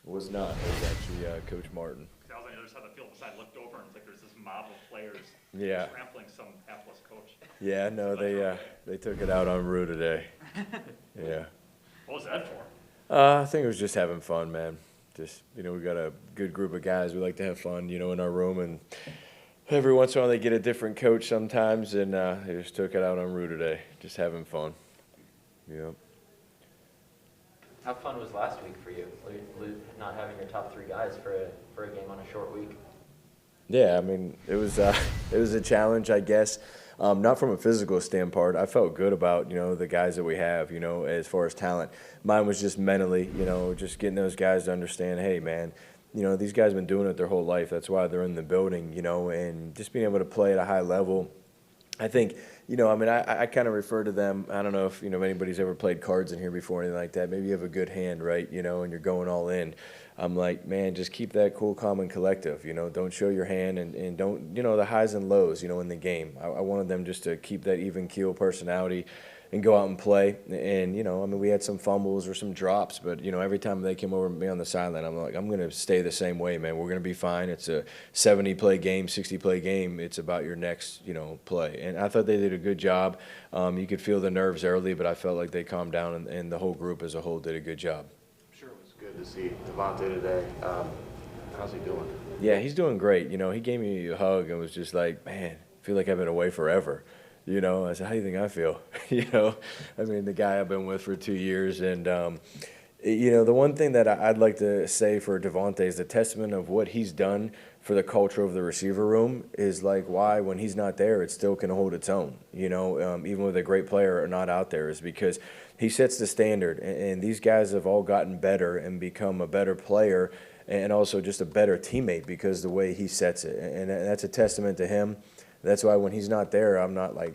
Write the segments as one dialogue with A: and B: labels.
A: Was not. It was actually Coach Martin.
B: I was on the other side of the field, beside, looked over, and it's like there's this mob of players
A: Yeah.
B: trampling some hapless coach.
A: Yeah, no, they took it out on Rue today. Yeah.
B: What was that for?
A: I think it was just having fun, man. Just, we got a good group of guys. We like to have fun, in our room. And every once in a while they get a different coach sometimes, and they just took it out on Rue today. Just having fun. Yeah.
C: How fun was last week for you, not having your top three guys for a game on a short week?
A: Yeah, I mean, it was a challenge, I guess. Not from a physical standpoint. I felt good about, the guys that we have, as far as talent. Mine was just mentally, just getting those guys to understand, hey, man, these guys have been doing it their whole life. That's why they're in the building, and just being able to play at a high level. I think, I kind of refer to them. I don't know if, anybody's ever played cards in here before or anything like that. Maybe you have a good hand, right, and you're going all in. I'm like, man, just keep that cool, calm, and collective. Don't show your hand and don't, the highs and lows, in the game. I wanted them just to keep that even keel personality and go out and play. And, we had some fumbles or some drops, but, every time they came over to me on the sideline, I'm like, I'm going to stay the same way, man. We're going to be fine. It's a 70-play game, 60-play game. It's about your next, play. And I thought they did a good job. You could feel the nerves early, but I felt like they calmed down, and the whole group as a whole did a good job.
D: Sure, it was good to see Devonta today. How's he doing?
A: Yeah, he's doing great. He gave me a hug and was just like, man, I feel like I've been away forever. I said, how do you think I feel? The guy I've been with for 2 years. And, the one thing that I'd like to say for Devonta is the testament of what he's done for the culture of the receiver room is like why when he's not there, it still can hold its own, even with a great player or not out there is because he sets the standard. And these guys have all gotten better and become a better player and also just a better teammate because the way he sets it. And that's a testament to him. That's why when he's not there, I'm not like,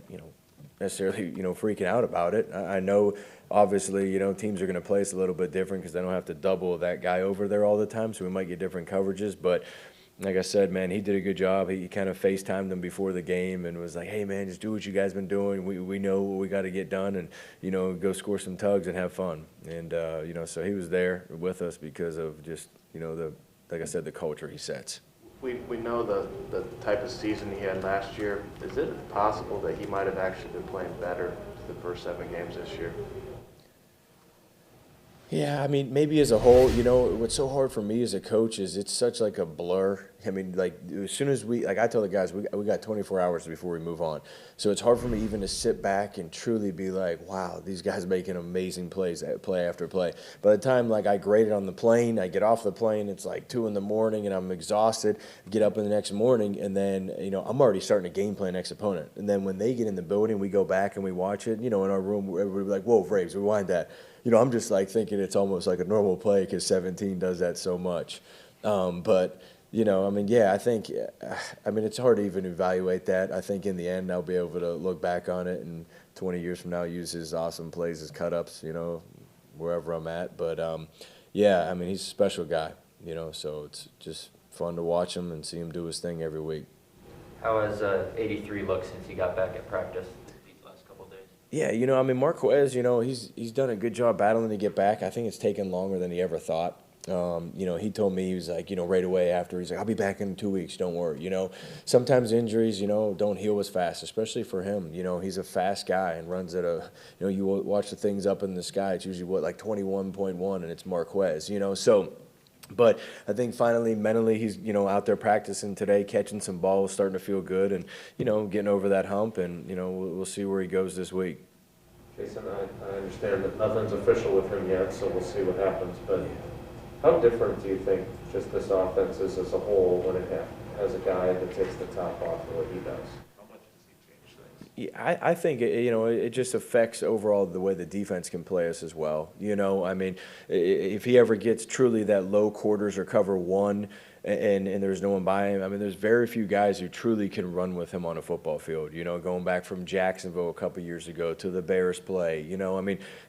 A: necessarily, freaking out about it. I know, obviously, teams are going to play us a little bit different because they don't have to double that guy over there all the time, so we might get different coverages. But like I said, man, he did a good job. He kind of FaceTimed them before the game and was like, hey, man, just do what you guys been doing. We know what we got to get done and, go score some tugs and have fun. And, so he was there with us because of just, like I said, the culture he sets.
D: We know the type of season he had last year. Is it possible that he might have actually been playing better the first 7 games this year?
A: Yeah, maybe as a whole, what's so hard for me as a coach is it's such like a blur. Like as soon as I tell the guys, we got 24 hours before we move on. So it's hard for me even to sit back and truly be like, wow, these guys making amazing plays, play after play. By the time I grade it on the plane, I get off the plane, it's like 2 in the morning and I'm exhausted, get up in the next morning and then, I'm already starting to game plan next opponent. And then when they get in the building, we go back and we watch it, in our room, everybody like, whoa, Vraves, rewind that. I'm just like thinking it's almost like a normal play because 17 does that so much. But, yeah, I think, it's hard to even evaluate that. I think in the end I'll be able to look back on it and 20 years from now use his awesome plays as cut-ups, wherever I'm at. But, yeah, he's a special guy, so it's just fun to watch him and see him do his thing every week.
C: How has 83 looked since he got back at practice these last couple of days?
A: Yeah, Marquez, he's done a good job battling to get back. I think it's taken longer than he ever thought. He told me, he was like, right away after, he's like, I'll be back in 2 weeks, don't worry. Sometimes injuries, don't heal as fast, especially for him. He's a fast guy and runs at a, you watch the things up in the sky, it's usually like 21.1 and it's Marquez, so. But I think finally, mentally, he's, out there practicing today, catching some balls, starting to feel good and, getting over that hump and, we'll see where he goes this week.
D: Jason, I understand that nothing's official with him yet, so we'll see what happens. But how different do you think just this offense is as a whole when it has a guy that takes the top off of what he does?
B: How much does he change things?
A: Yeah, I think it just affects overall the way the defense can play us as well. If he ever gets truly that low quarters or cover one, and there's no one by him. There's very few guys who truly can run with him on a football field. Going back from Jacksonville a couple years ago to the Bears play.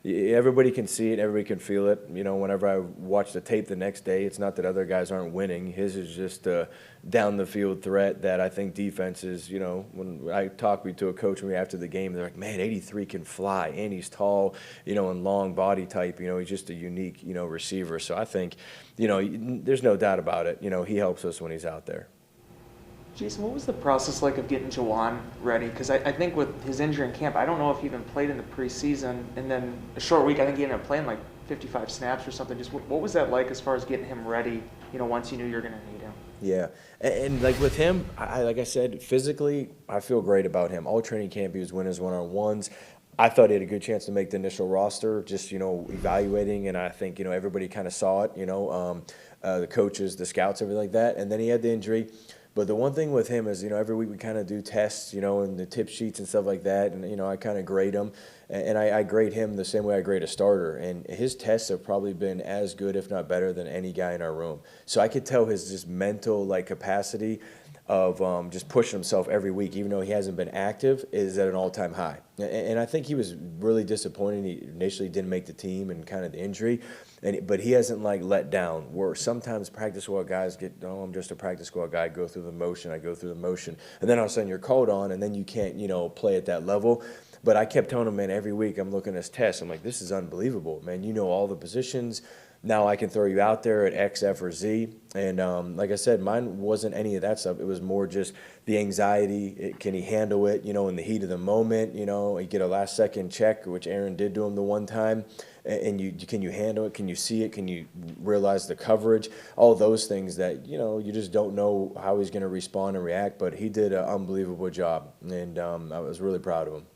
A: Everybody can see it, everybody can feel it. Whenever I watch the tape the next day, it's not that other guys aren't winning. His is just a down the field threat that I think defenses. When I talk to a coach coaching me after the game. They're like, man, 83 can fly, and he's tall, and long body type. He's just a unique, receiver. So I think, there's no doubt about it. He helps us when he's out there.
E: Jason, what was the process like of getting Jawan ready? Because I think with his injury in camp, I don't know if he even played in the preseason, and then a short week, I think he ended up playing like 55 snaps or something. Just what was that like as far as getting him ready, once you knew you were going to need him?
A: Yeah, and like with him, like I said, physically, I feel great about him. All training camp, he was winning his one-on-ones. I thought he had a good chance to make the initial roster, just, evaluating, and I think, everybody kind of saw it, the coaches, the scouts, everything like that, and then he had the injury. But the one thing with him is, every week we kind of do tests, and the tip sheets and stuff like that. And, I kind of grade him. And I grade him the same way I grade a starter. And his tests have probably been as good, if not better, than any guy in our room. So I could tell his just mental, capacity of just pushing himself every week, even though he hasn't been active, is at an all-time high. And I think he was really disappointed. He initially didn't make the team and kind of the injury. But he hasn't let down. Where sometimes practice squad guys get, I'm just a practice squad guy. I go through the motion. And then all of a sudden you're called on, and then you can't, play at that level. But I kept telling him, man, every week I'm looking at his tests. I'm like, this is unbelievable, man. You know all the positions. Now I can throw you out there at X, F, or Z. And like I said, mine wasn't any of that stuff. It was more just the anxiety. Can he handle it, in the heat of the moment? You get a last-second check, which Aaron did to him the one time. And can you handle it? Can you see it? Can you realize the coverage? All those things that, you just don't know how he's going to respond and react. But he did an unbelievable job, and I was really proud of him.